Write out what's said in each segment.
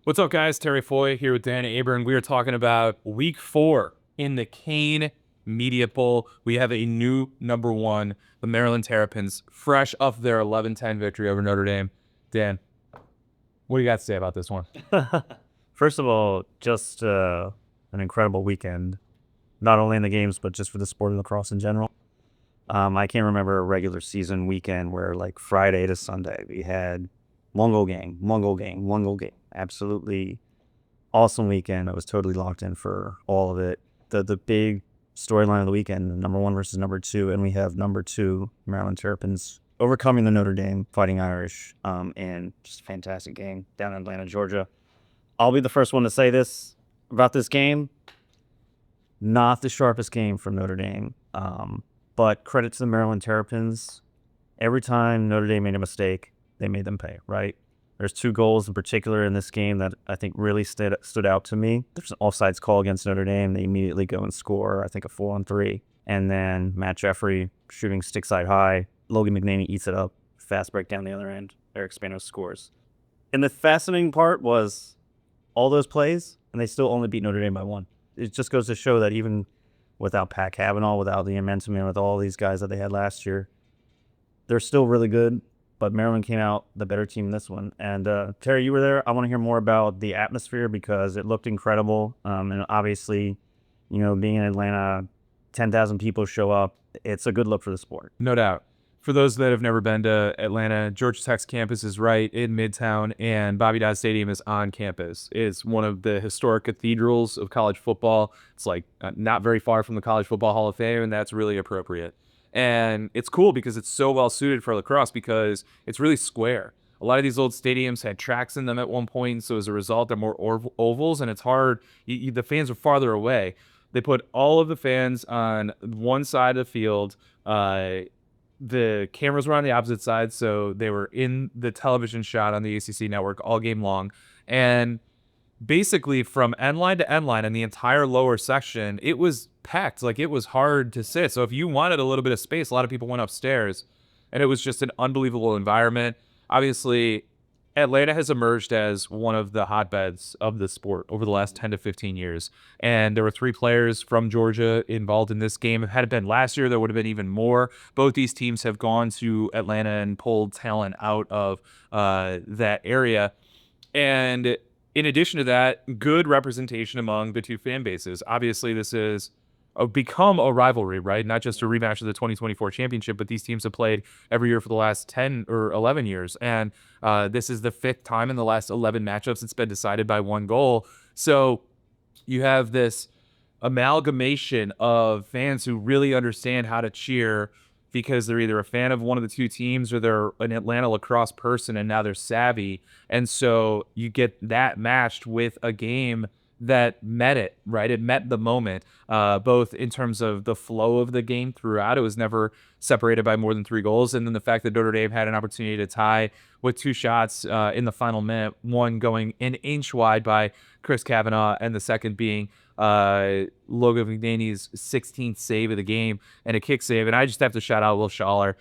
What's up, guys? Terry Foy here with Dan Aburn. We are talking about week 4 in the Kane Media Poll. We have a new number 1, the Maryland Terrapins, fresh off their 11-10 victory over Notre Dame. Dan, what do you got to say about this one? First of all, just an incredible weekend, not only in the games, but just for the sport of lacrosse in general. I can't remember a regular season weekend where, like, Friday to Sunday, we had one goal game. Absolutely awesome weekend. I was totally locked in for all of it. The big storyline of the weekend, number 1 versus number 2, and we have number 2 Maryland Terrapins overcoming the Notre Dame Fighting Irish, and just a fantastic game down in Atlanta, Georgia. I'll be the first one to say this about this game. Not the sharpest game from Notre Dame, but credit to the Maryland Terrapins. Every time Notre Dame made a mistake, they made them pay, right? There's 2 goals in particular in this game that I think really stood out to me. There's an offsides call against Notre Dame. They immediately go and score, I think, a 4-on-3. And then Matt Jeffrey shooting stick side high. Logan McNaney eats it up. Fast break down the other end. Eric Spanos scores. And the fascinating part was all those plays, and they still only beat Notre Dame by 1. It just goes to show that even without Pat Cavanaugh, without the momentum, and with all these guys that they had last year, they're still really good. But Maryland came out the better team in this one. And Terry, you were there. I want to hear more about the atmosphere because it looked incredible. And obviously, being in Atlanta, 10,000 people show up. It's a good look for the sport. No doubt. For those that have never been to Atlanta, Georgia Tech's campus is right in Midtown, and Bobby Dodd Stadium is on campus. It's one of the historic cathedrals of college football. It's like not very far from the College Football Hall of Fame, and that's really appropriate. And it's cool because it's so well suited for lacrosse because it's really square. A lot of these old stadiums had tracks in them at one point, so as a result, they're more ovals, and it's hard. The fans are farther away. They put all of the fans on one side of the field. The cameras were on the opposite side, so they were in the television shot on the ACC network all game long. And basically from end line to end line in the entire lower section, it was packed. Like, it was hard to sit. So if you wanted a little bit of space, a lot of people went upstairs, and it was just an unbelievable environment. Obviously, Atlanta has emerged as one of the hotbeds of the sport over the last 10 to 15 years. And there were 3 players from Georgia involved in this game. Had it been last year, there would have been even more. Both these teams have gone to Atlanta and pulled talent out of that area. And in addition to that, good representation among the 2 fan bases. Obviously, this is become a rivalry, right? Not just a rematch of the 2024 championship, but these teams have played every year for the last 10 or 11 years. And this is the 5th time in the last 11 matchups it's been decided by 1 goal. So you have this amalgamation of fans who really understand how to cheer because they're either a fan of one of the 2 teams or they're an Atlanta lacrosse person and now they're savvy. And so you get that matched with a game that met it, right? It met the moment, both in terms of the flow of the game throughout. It was never separated by more than 3 goals. And then the fact that Notre Dame had an opportunity to tie with 2 shots in the final minute, one going an inch wide by Chris Cavanaugh and the second being Logan McNaney's 16th save of the game and a kick save. And I just have to shout out Will Schaller.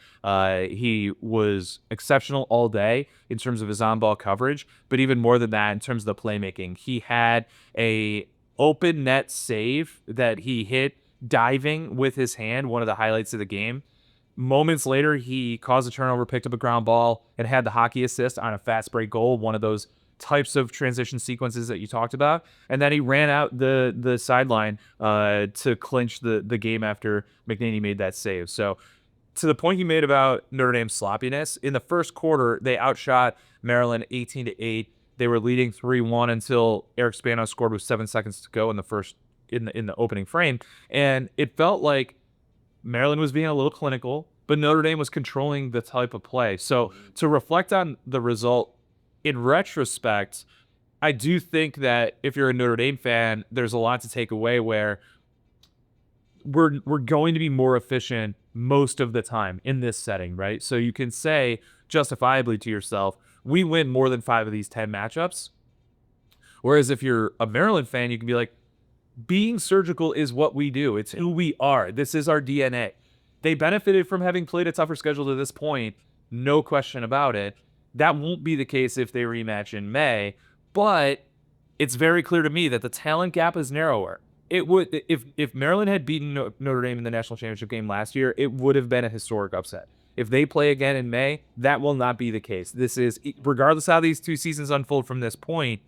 He was exceptional all day in terms of his on-ball coverage, but even more than that in terms of the playmaking. He had a open net save that he hit diving with his hand, one of the highlights of the game. Moments later, he caused a turnover, picked up a ground ball, and had the hockey assist on a fast break goal, one of those types of transition sequences that you talked about. And then he ran out the sideline to clinch the game after McNaney made that save. So to the point you made about Notre Dame's sloppiness, in the first quarter, they outshot Maryland 18-8. They were leading 3-1 until Eric Spanos scored with 7 seconds to go in the opening frame. And it felt like Maryland was being a little clinical, but Notre Dame was controlling the type of play. So to reflect on the result, in retrospect, I do think that if you're a Notre Dame fan, there's a lot to take away where we're going to be more efficient most of the time in this setting, right? So you can say justifiably to yourself, we win more than 5 of these 10 matchups. Whereas if you're a Maryland fan, you can be like, being surgical is what we do. It's who we are. This is our DNA. They benefited from having played a tougher schedule to this point, no question about it. That won't be the case if they rematch in May, but it's very clear to me that the talent gap is narrower. It would, if Maryland had beaten Notre Dame in the national championship game last year, it would have been a historic upset. If they play again in May, that will not be the case. This is, regardless how these two seasons unfold from this point,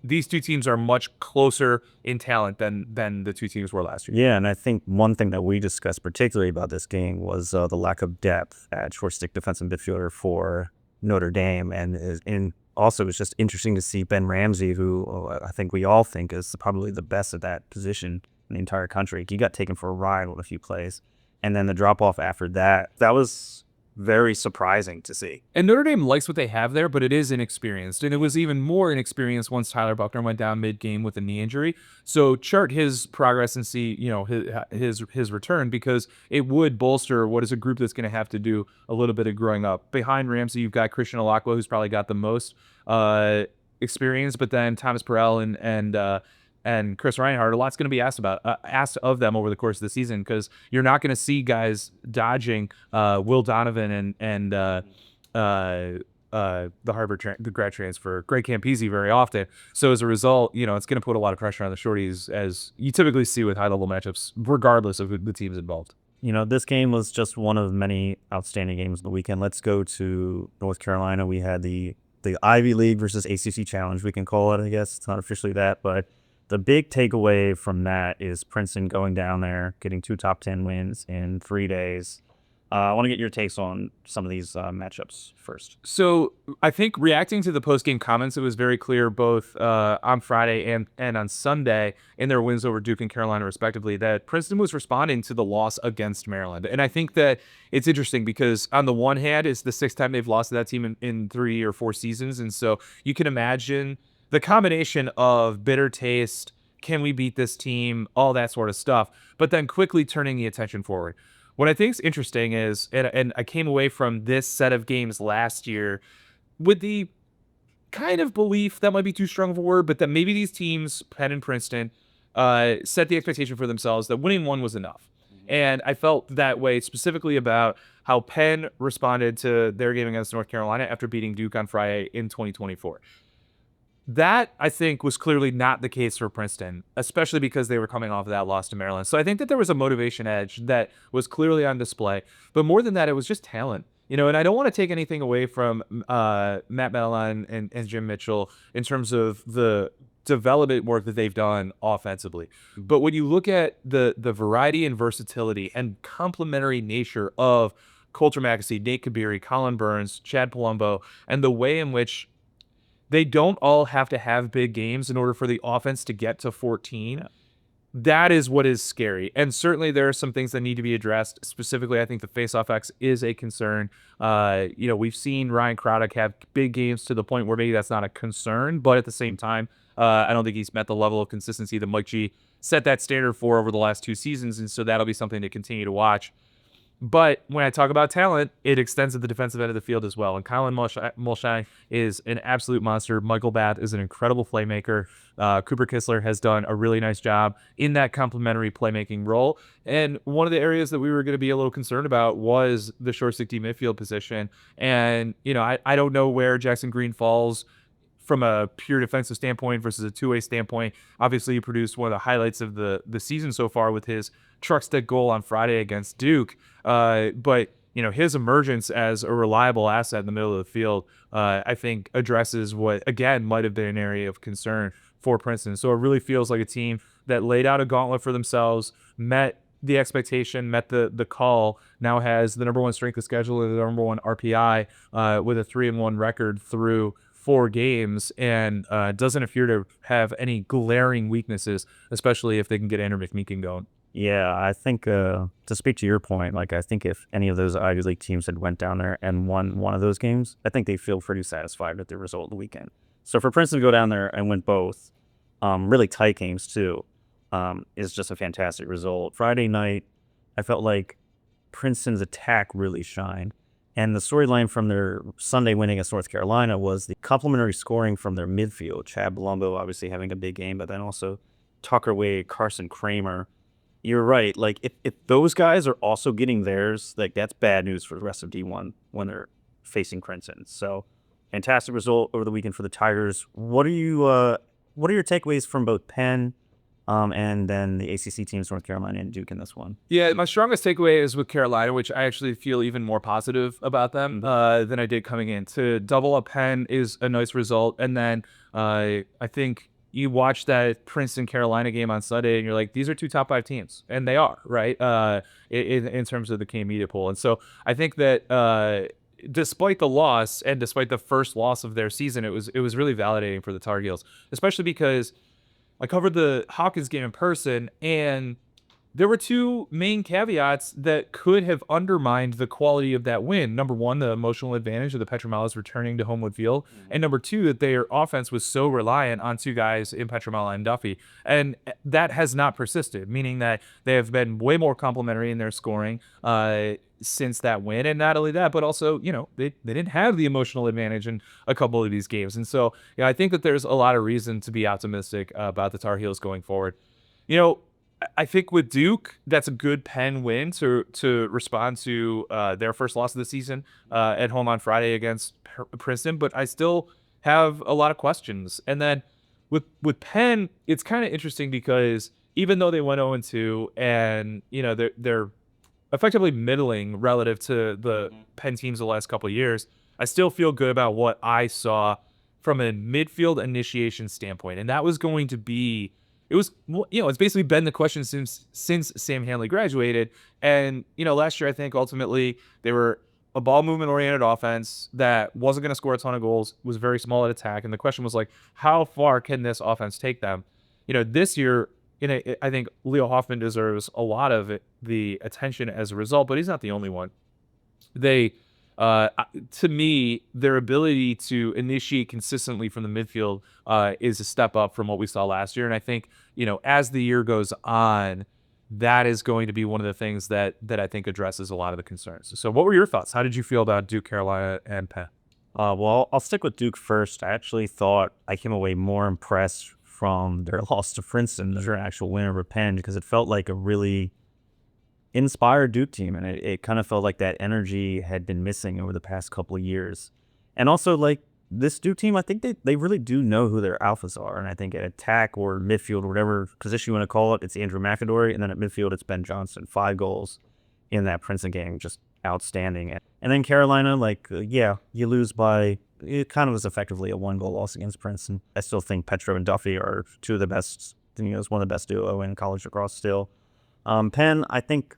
these two teams are much closer in talent than the two teams were last year. Yeah, and I think one thing that we discussed particularly about this game was the lack of depth at short stick defensive midfielder for Notre Dame, and also it's just interesting to see Ben Ramsey, who I think we all think is probably the best at that position in the entire country. He got taken for a ride with a few plays, and then the drop off after that was very surprising to see. And Notre Dame likes what they have there, but it is inexperienced. And it was even more inexperienced once Tyler Buckner went down mid-game with a knee injury. So chart his progress and see, his return, because it would bolster what is a group that's going to have to do a little bit of growing up. Behind Ramsey, you've got Christian Alakwa, who's probably got the most experience, but then Thomas Perrell and Chris Reinhardt, a lot's going to be asked of them over the course of the season, because you're not going to see guys dodging Will Donovan and the the grad transfer, Greg Campese, very often. So as a result, it's going to put a lot of pressure on the shorties, as you typically see with high-level matchups, regardless of the teams involved. This game was just one of many outstanding games of the weekend. Let's go to North Carolina. We had the Ivy League versus ACC Challenge, we can call it, I guess. It's not officially that, but the big takeaway from that is Princeton going down there, getting 2 top 10 wins in 3 days. I want to get your takes on some of these matchups first. So I think reacting to the post-game comments, it was very clear both on Friday and on Sunday in their wins over Duke and Carolina, respectively, that Princeton was responding to the loss against Maryland. And I think that it's interesting because on the one hand, it's the 6th time they've lost to that team in 3 or 4 seasons. And so you can imagine the combination of bitter taste, can we beat this team, all that sort of stuff, but then quickly turning the attention forward. What I think is interesting is, and I came away from this set of games last year with the kind of belief, that might be too strong of a word, but that maybe these teams, Penn and Princeton, set the expectation for themselves that winning one was enough. And I felt that way specifically about how Penn responded to their game against North Carolina after beating Duke on Friday in 2024. That, I think, was clearly not the case for Princeton, especially because they were coming off of that loss to Maryland. So I think that there was a motivation edge that was clearly on display. But more than that, it was just talent. And I don't want to take anything away from Matt Medellin and Jim Mitchell in terms of the development work that they've done offensively. But when you look at the variety and versatility and complementary nature of Coulter McAsee, Nate Kabiri, Colin Burns, Chad Palumbo, and the way in which they don't all have to have big games in order for the offense to get to 14. That is what is scary. And certainly there are some things that need to be addressed. Specifically, I think the face-off X is a concern. We've seen Ryan Craddock have big games to the point where maybe that's not a concern, but at the same time, I don't think he's met the level of consistency that Mike G set that standard for over the last 2 seasons, and so that'll be something to continue to watch. But when I talk about talent, it extends to the defensive end of the field as well. And Colin Mulshine is an absolute monster. Michael Bath is an incredible playmaker. Cooper Kistler has done a really nice job in that complementary playmaking role. And one of the areas that we were going to be a little concerned about was the short stick D midfield position. And, I don't know where Jackson Green falls from a pure defensive standpoint versus a two-way standpoint. Obviously, he produced one of the highlights of the season so far with his truck stick goal on Friday against Duke. But his emergence as a reliable asset in the middle of the field, I think addresses what, again, might have been an area of concern for Princeton. So it really feels like a team that laid out a gauntlet for themselves, met the expectation, met the call, now has the number 1 strength of schedule and the number 1 RPI with a 3-1 record through 4 games, and doesn't appear to have any glaring weaknesses, especially if they can get Andrew McMeekin going. Yeah, I think to speak to your point, I think if any of those Ivy League teams had went down there and won one of those games, I think they feel pretty satisfied with the result of the weekend. So for Princeton to go down there and win both, really tight games too, is just a fantastic result. Friday night, I felt like Princeton's attack really shined. And the storyline from their Sunday win against North Carolina was the complementary scoring from their midfield. Chad Palumbo obviously having a big game, but then also Tucker Wade, Carson Kramer. You're right. If those guys are also getting theirs, that's bad news for the rest of D1 when they're facing Princeton. So fantastic result over the weekend for the Tigers. What are you what are your takeaways from both Penn and then the ACC teams, North Carolina and Duke in this one? Yeah, my strongest takeaway is with Carolina, which I actually feel even more positive about them than I did coming in. To double up Penn is a nice result. And then I think you watch that Princeton Carolina game on Sunday and you're like, these are 2 top 5 teams. And they are, right? In terms of the K media poll. And so I think that despite the loss and despite the first loss of their season, it was really validating for the Tar Heels, especially because I covered the Hopkins game in person, and there were 2 main caveats that could have undermined the quality of that win. Number 1, the emotional advantage of the Petromalas returning to Homewood Field. And number 2, that their offense was so reliant on 2 guys in Petromala and Duffy. And that has not persisted, meaning that they have been way more complimentary in their scoring since that win. And not only that, but also, they didn't have the emotional advantage in a couple of these games. And so, I think that there's a lot of reason to be optimistic about the Tar Heels going forward. I think with Duke, that's a good Penn win to respond to their first loss of the season at home on Friday against Princeton. But I still have a lot of questions. And then with Penn, it's kind of interesting because even though they went 0-2 and they're effectively middling relative to the Penn teams the last couple of years, I still feel good about what I saw from a midfield initiation standpoint. And that was going to be it's basically been the question since Sam Hanley graduated. And, last year, I think ultimately they were a ball movement oriented offense that wasn't going to score a ton of goals, was very small at attack. And the question was like, how far can this offense take them? This year, I think Leo Hoffman deserves a lot of the attention as a result, but he's not the only one. To me, their ability to initiate consistently from the midfield is a step up from what we saw last year. And I think, as the year goes on, that is going to be one of the things that I think addresses a lot of the concerns. So what were your thoughts? How did you feel about Duke, Carolina, and Penn? Well, I'll stick with Duke first. I actually thought I came away more impressed from their loss to Princeton than their actual win over Penn, because it felt like a really inspired Duke team, and it kind of felt like that energy had been missing over the past couple of years. And also, like, this Duke team, I think they really do know who their alphas are. And I think at attack or midfield or whatever position you want to call it, it's Andrew McAdory, and then at midfield it's Ben Johnson. 5 goals in that Princeton game, just outstanding. And then Carolina, you lose by, it kind of was effectively a 1-goal loss against Princeton. I still think Petro and Duffy are 2 of the best. It's one of the best duo in college lacrosse still. Penn, I think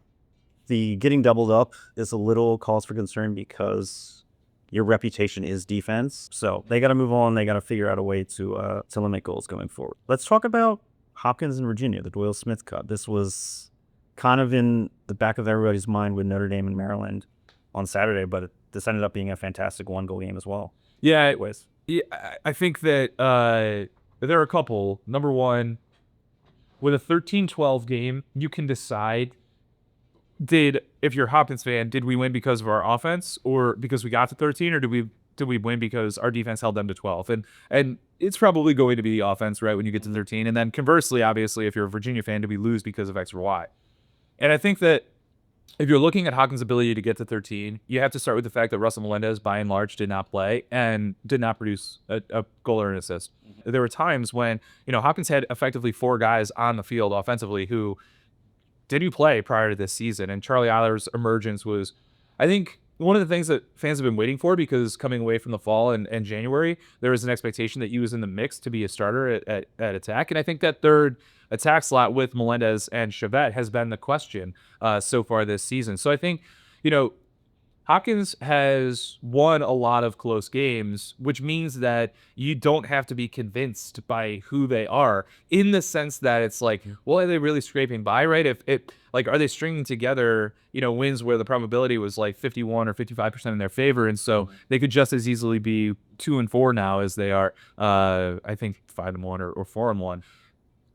the getting doubled up is a little cause for concern because your reputation is defense. So they got to move on. They got to figure out a way to limit goals going forward. Let's talk about Hopkins and Virginia, the Doyle Smith Cup. This was kind of in the back of everybody's mind with Notre Dame and Maryland on Saturday, but this ended up being a fantastic 1-goal game as well. Yeah, it was. Yeah, I think that there are a couple. Number one, with a 13-12 game, you can decide, if you're a Hopkins fan, did we win because of our offense or because we got to 13, or did we win because our defense held them to 12? And it's probably going to be the offense, right, when you get to 13. And then conversely, obviously, if you're a Virginia fan, did we lose because of X or Y? And I think that if you're looking at Hopkins' ability to get to 13, you have to start with the fact that Russell Melendez, by and large, did not play and did not produce a goal or an assist. Mm-hmm. There were times when, Hopkins had effectively 4 guys on the field offensively who didn't play prior to this season. And Charlie Eiler's emergence was, I think, one of the things that fans have been waiting for, because coming away from the fall and January, there was an expectation that he was in the mix to be a starter at attack. And I think that third attack slot with Melendez and Chavette has been the question so far this season. So I think, Hopkins has won a lot of close games, which means that you don't have to be convinced by who they are, in the sense that it's like, well, are they really scraping by, right? Are they stringing together, wins where the probability was like 51 or 55% in their favor, and so they could just as easily be 2-4 now as they are, I think 5-1 or 4-1.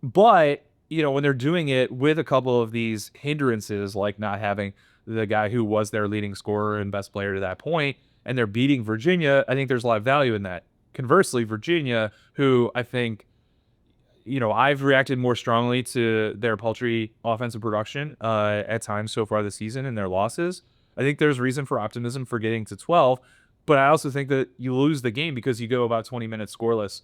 But when they're doing it with a couple of these hindrances, like not having the guy who was their leading scorer and best player to that point, and they're beating Virginia, I think there's a lot of value in that. Conversely, Virginia, who I think, I've reacted more strongly to their paltry offensive production at times so far this season and their losses. I think there's reason for optimism for getting to 12. But I also think that you lose the game because you go about 20 minutes scoreless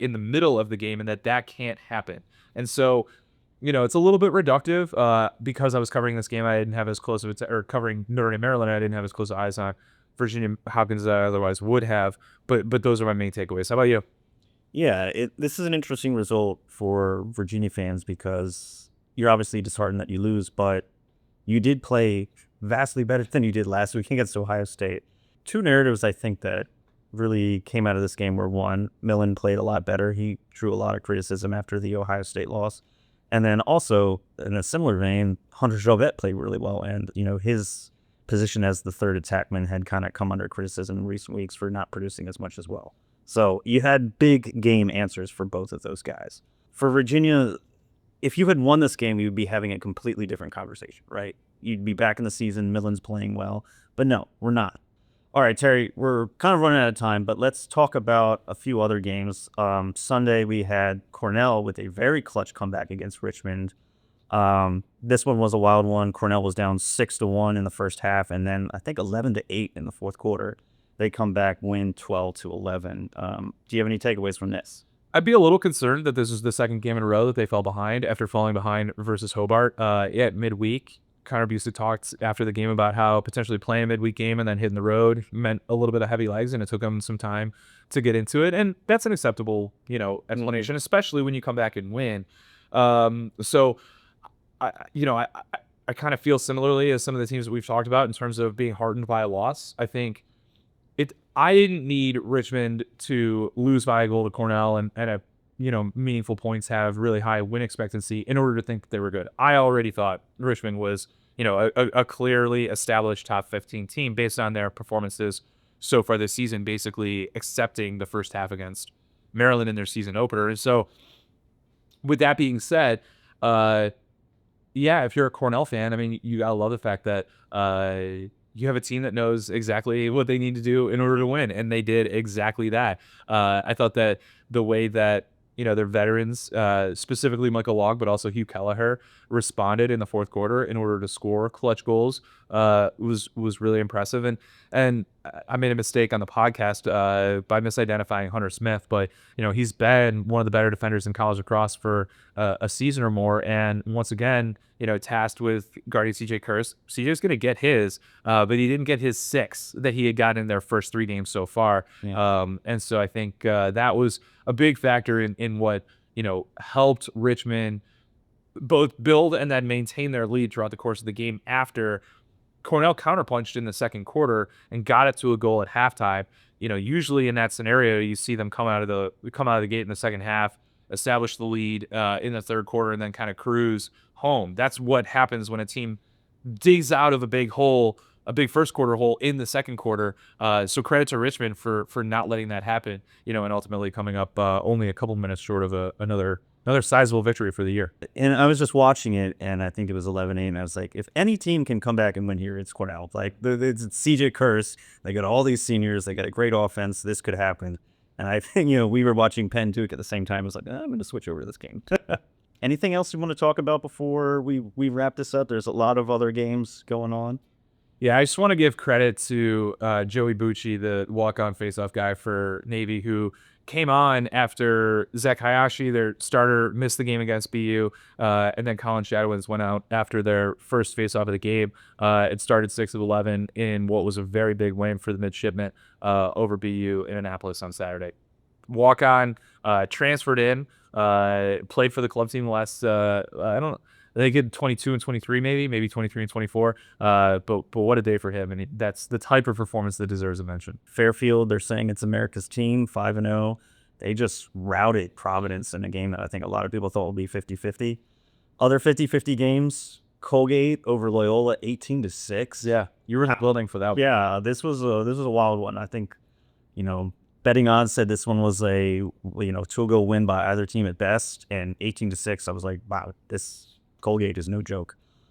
in the middle of the game, and that can't happen. And so, it's a little bit reductive because I was covering this game. I didn't have as close of or covering Notre Dame, Maryland. I didn't have as close of eyes on Virginia Hopkins as I otherwise would have. But those are my main takeaways. How about you? Yeah, this is an interesting result for Virginia fans because you're obviously disheartened that you lose, but you did play vastly better than you did last week against Ohio State. Two narratives I think that really came out of this game were, one, Millen played a lot better. He drew a lot of criticism after the Ohio State loss. And then also, in a similar vein, Hunter Jovet played really well. And, his position as the third attackman had kind of come under criticism in recent weeks for not producing as much as well. So you had big game answers for both of those guys. For Virginia, if you had won this game, you would be having a completely different conversation, right? You'd be back in the season, Millen's playing well. But no, we're not. All right, Terry, we're kind of running out of time, but let's talk about a few other games. Sunday, we had Cornell with a very clutch comeback against Richmond. This one was a wild one. Cornell was down 6-1 in the first half, and then I think 11-8 in the fourth quarter. They come back, win 12-11. Do you have any takeaways from this? I'd be a little concerned that this is the second game in a row that they fell behind after falling behind versus Hobart at midweek. Connor Busick talked after the game about how potentially playing a midweek game and then hitting the road meant a little bit of heavy legs, and it took him some time to get into it. And that's an acceptable, explanation, especially when you come back and win. So, I kind of feel similarly as some of the teams that we've talked about in terms of being hardened by a loss. I think I didn't need Richmond to lose by a goal to Cornell and at meaningful points have really high win expectancy in order to think that they were good. I already thought Richmond was, a clearly established top 15 team based on their performances so far this season, basically accepting the first half against Maryland in their season opener. And so with that being said, if you're a Cornell fan, I mean, you gotta love the fact that you have a team that knows exactly what they need to do in order to win, and they did exactly that. I thought that the way that their veterans, specifically Michael Log, but also Hugh Kelleher, responded in the fourth quarter in order to score clutch goals was really impressive. And I made a mistake on the podcast by misidentifying Hunter Smith, but he's been one of the better defenders in college lacrosse for a season or more, and once again, tasked with guarding CJ Kurse. CJ's going to get his, but he didn't get his 6 that he had gotten in their first 3 games so far. Yeah. And so I think that was a big factor in what helped Richmond both build and then maintain their lead throughout the course of the game after Cornell counterpunched in the second quarter and got it to a goal at halftime. Usually in that scenario, you see them come out of the gate in the second half, establish the lead in the third quarter, and then kind of cruise home. That's what happens when a team digs out of a big hole, a big first quarter hole in the second quarter. So credit to Richmond for not letting that happen, and ultimately coming up only a couple minutes short of another sizable victory for the year. And I was just watching it, and I think it was 11-8, and I was like, if any team can come back and win here, it's Cornell. Like, it's CJ Kurse. They got all these seniors. They got a great offense. This could happen. And I think, we were watching Penn Duke at the same time. I was like, I'm going to switch over to this game. Anything else you want to talk about before we wrap this up? There's a lot of other games going on. Yeah, I just want to give credit to Joey Bucci, the walk-on face-off guy for Navy, who came on after Zach Hayashi, their starter, missed the game against BU, and then Colin Shadowins went out after their first face-off of the game. It started 6 of 11 in what was a very big win for the midshipmen over BU in Annapolis on Saturday. Walk-on, transferred in, played for the club team the last, they get 22 and 23, maybe 23 and 24. But what a day for him. And that's the type of performance that deserves a mention. Fairfield, they're saying it's America's team, 5-0. They just routed Providence in a game that I think a lot of people thought would be 50-50. Other 50-50 games, Colgate over Loyola, 18-6. Yeah, you were in the building for that one. Yeah, this was a wild one. I think, betting odds said this one was a 2-goal win by either team at best, and 18-6. I was like, wow, this Colgate is no joke.